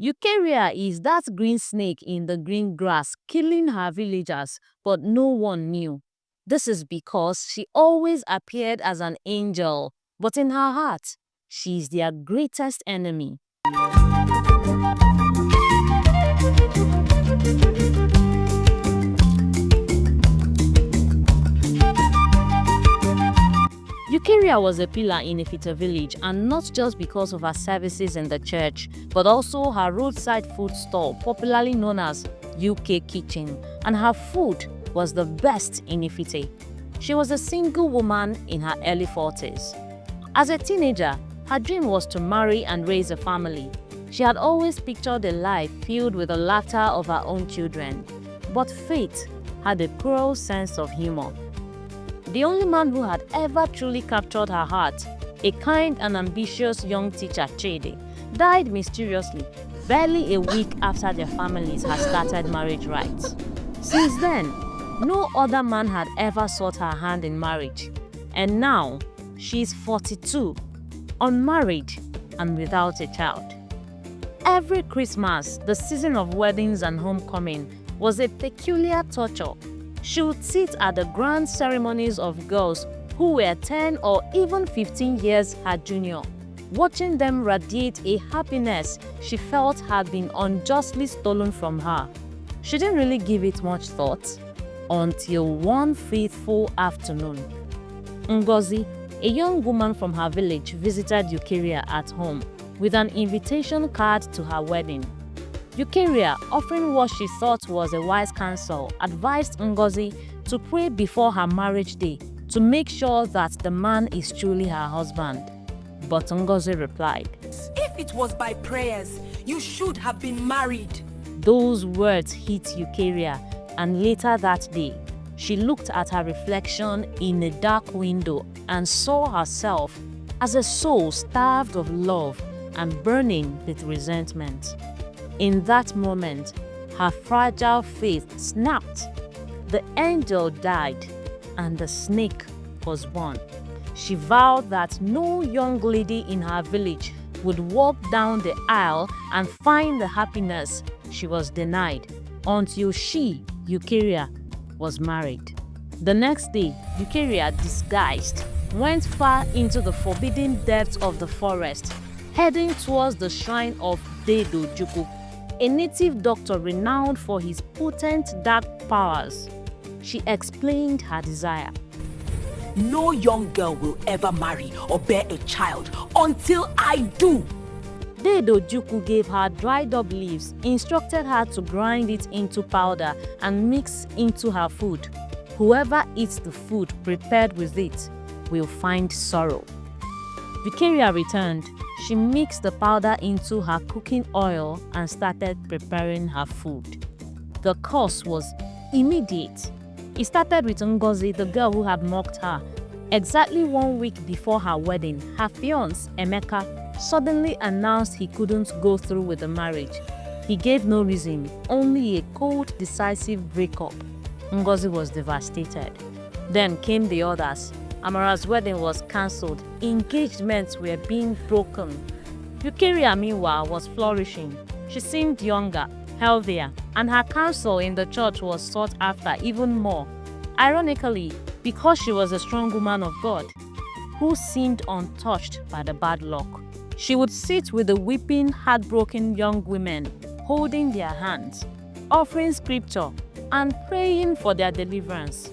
Eucharia is that green snake in the green grass killing her villagers, but no one knew. This is because she always appeared as an angel, but in her heart, she is their greatest enemy. Eucharia was a pillar in Ifite village, and not just because of her services in the church, but also her roadside food stall, popularly known as UK Kitchen, and her food was the best in Ifite. She was a single woman in her early 40s. As a teenager, her dream was to marry and raise a family. She had always pictured a life filled with the laughter of her own children, but fate had a cruel sense of humor. The only man who had ever truly captured her heart, a kind and ambitious young teacher, Chede, died mysteriously barely a week after their families had started marriage rites. Since then, no other man had ever sought her hand in marriage. And now, she is 42, unmarried and without a child. Every Christmas, the season of weddings and homecoming, was a peculiar torture. She would sit at the grand ceremonies of girls who were 10 or even 15 years her junior, watching them radiate a happiness she felt had been unjustly stolen from her. She didn't really give it much thought until one fateful afternoon. Ngozi, a young woman from her village, visited Eucharia at home with an invitation card to her wedding. Eucharia, offering what she thought was a wise counsel, advised Ngozi to pray before her marriage day to make sure that the man is truly her husband. But Ngozi replied, "If it was by prayers, you should have been married." Those words hit Eucharia, and later that day, she looked at her reflection in a dark window and saw herself as a soul starved of love and burning with resentment. In that moment, her fragile faith snapped. The angel died, and the snake was born. She vowed that no young lady in her village would walk down the aisle and find the happiness she was denied until she, Eucharia, was married. The next day, Eucharia, disguised, went far into the forbidden depths of the forest, heading towards the shrine of devout, a native doctor renowned for his potent dark powers. She explained her desire. "No young girl will ever marry or bear a child until I do." Devout gave her dried up leaves, instructed her to grind it into powder and mix into her food. Whoever eats the food prepared with it will find sorrow. Eucharia returned. She mixed the powder into her cooking oil and started preparing her food. The course was immediate. It started with Ngozi, the girl who had mocked her. Exactly 1 week before her wedding, her fiancé, Emeka, suddenly announced he couldn't go through with the marriage. He gave no reason, only a cold, decisive breakup. Ngozi was devastated. Then came the others. Amara's wedding was cancelled. Engagements were being broken. Eucharia, meanwhile, was flourishing. She seemed younger, healthier, and her counsel in the church was sought after even more. Ironically, because she was a strong woman of God, who seemed untouched by the bad luck. She would sit with the weeping, heartbroken young women, holding their hands, offering scripture, and praying for their deliverance.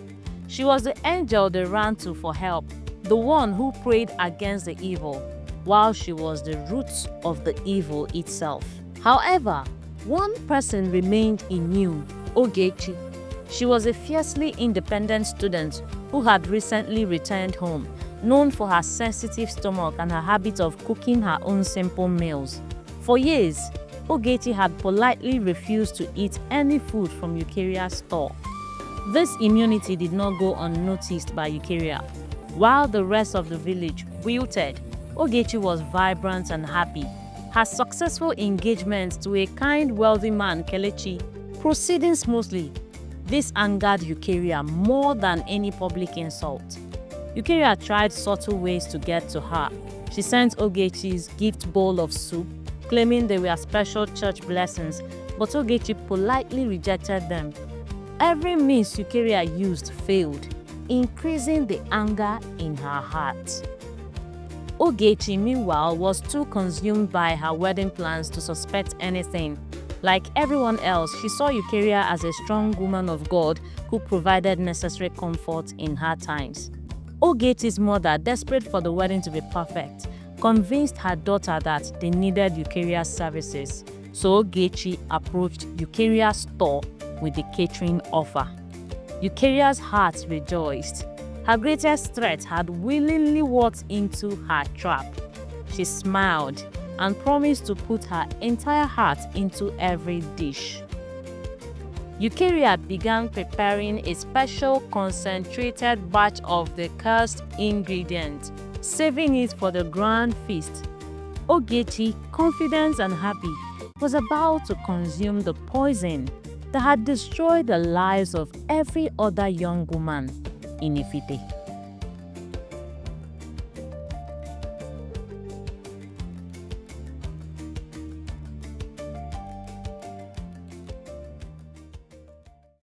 She was the angel they ran to for help, the one who prayed against the evil, while she was the root of the evil itself. However, one person remained immune, Ogechi. She was a fiercely independent student who had recently returned home, known for her sensitive stomach and her habit of cooking her own simple meals. For years, Ogechi had politely refused to eat any food from Eucharia's store. This immunity did not go unnoticed by Eucharia. While the rest of the village wilted, Ogechi was vibrant and happy. Her successful engagement to a kind, wealthy man, Kelechi, proceeding smoothly. This angered Eucharia more than any public insult. Eucharia tried subtle ways to get to her. She sent Ogechi's gift bowl of soup, claiming they were special church blessings, but Ogechi politely rejected them. Every means Eucharia used failed, increasing the anger in her heart. Ogechi, meanwhile, was too consumed by her wedding plans to suspect anything. Like everyone else, she saw Eucharia as a strong woman of God who provided necessary comfort in hard times. Ogechi's mother, desperate for the wedding to be perfect, convinced her daughter that they needed Eucharia's services. So Ogechi approached Eucharia's store with the catering offer. Eucharia's heart rejoiced. Her greatest threat had willingly walked into her trap. She smiled and promised to put her entire heart into every dish. Eucharia began preparing a special concentrated batch of the cursed ingredient, saving it for the grand feast. Ogechi, confident and happy, was about to consume the poison that had destroyed the lives of every other young woman in Ifite.